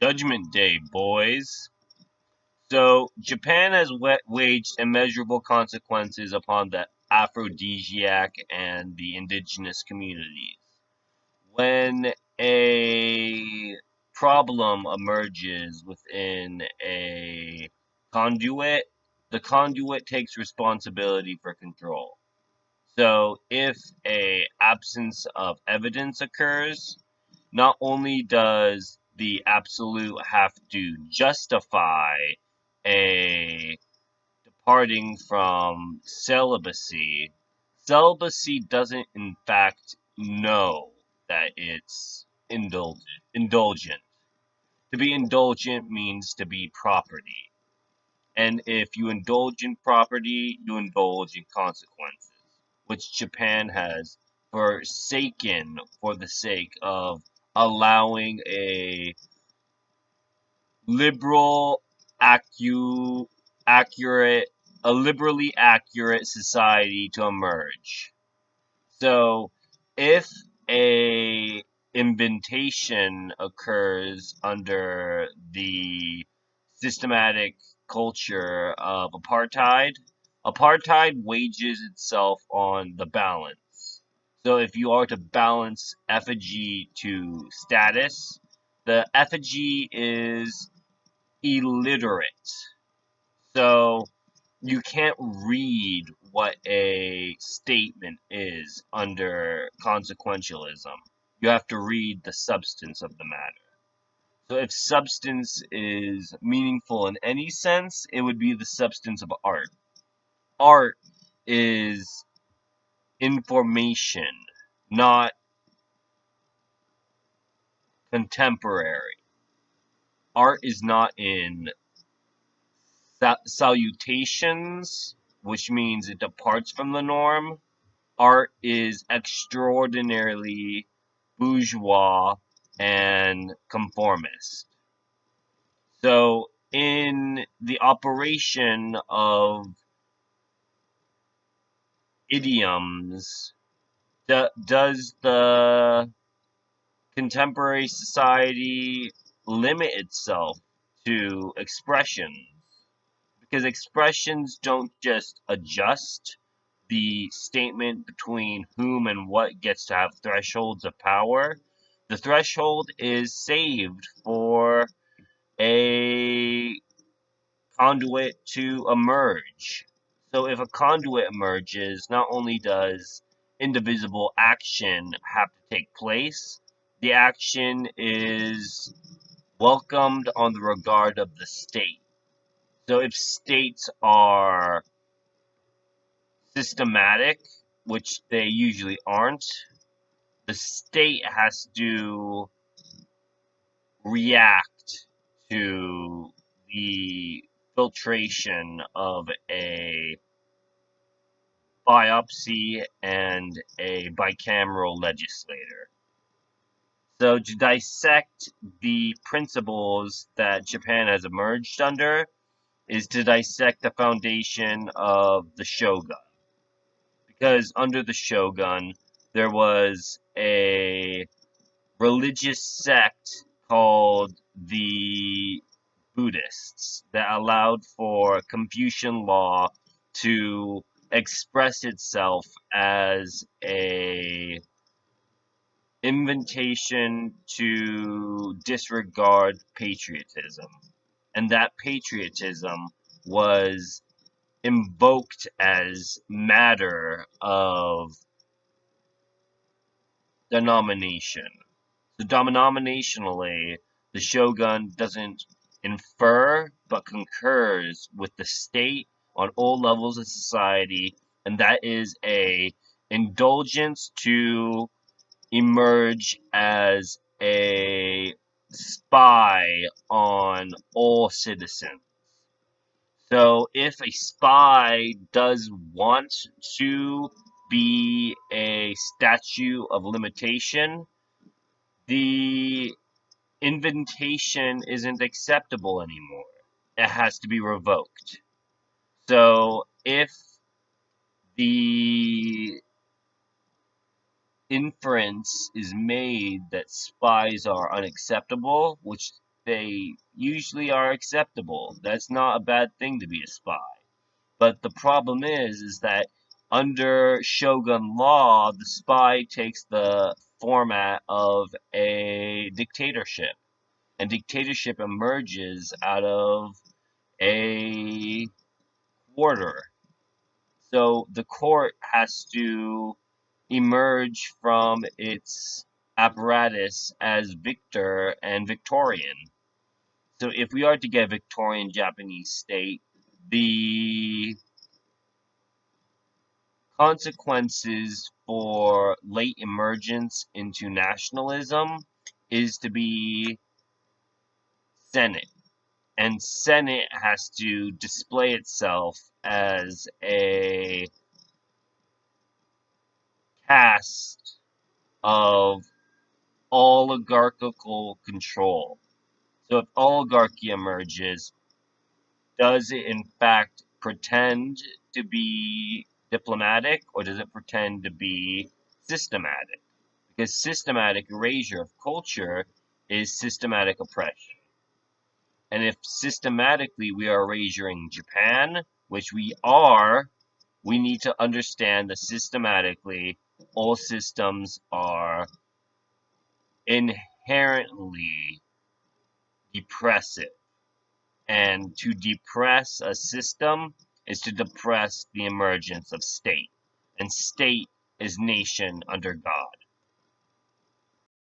Judgment Day, boys. So, Japan has waged immeasurable consequences upon the aphrodisiac and the indigenous communities. When a problem emerges within a conduit, the conduit takes responsibility for control. So, if a absence of evidence occurs, not only does the absolute have to justify a departing from celibacy, celibacy doesn't in fact know that it's indulgent. To be indulgent means to be property. And if you indulge in property, you indulge in consequences, which Japan has forsaken for the sake of allowing liberal, acu- accurate, a liberally accurate society to emerge. So, if a inventation occurs under the systematic culture of apartheid, apartheid wages itself on the balance. So, if you are to balance effigy to status, the effigy is illiterate. So, you can't read what a statement is under consequentialism. You have to read the substance of the matter. So if substance is meaningful in any sense, it would be the substance of art. Art is information, not contemporary. Art is not in salutations, which means it departs from the norm. Art is extraordinarily bourgeois and conformist. So, in the operation of idioms, does the contemporary society limit itself to expressions? Because expressions don't just adjust the statement between whom and what gets to have thresholds of power. The threshold is saved for a conduit to emerge. So if a conduit emerges, not only does indivisible action have to take place, the action is welcomed on the regard of the state. So if states are systematic, which they usually aren't, the state has to react to the filtration of a biopsy and a bicameral legislator. So, to dissect the principles that Japan has emerged under is to dissect the foundation of the Shogun. Because under the Shogun, there was a religious sect called the Buddhists that allowed for Confucian law to express itself as a invitation to disregard patriotism. And that patriotism was invoked as matter of denomination. So denominationally, the shogun doesn't infer but concurs with the state on all levels of society, and that is a indulgence to emerge as a spy on all citizens. So if a spy does want to be a statute of limitation, the invitation isn't acceptable anymore. It has to be revoked. So if the inference is made that spies are unacceptable, which they usually are acceptable. That's not a bad thing to be a spy. But the problem is that under Shogun law, the spy takes the format of a dictatorship. And dictatorship emerges out of a quarter. So the court has to emerge from its apparatus as victor and Victorian. So if we are to get a Victorian Japanese state, the consequences for late emergence into nationalism is to be Senate. And Senate has to display itself as a cast of oligarchical control. So if oligarchy emerges, does it in fact pretend to be diplomatic or does it pretend to be systematic? Because systematic erasure of culture is systematic oppression. And if systematically we are erasing Japan, which we are, we need to understand that systematically all systems are inherently depressive. And to depress a system is to depress the emergence of state. And state is nation under God.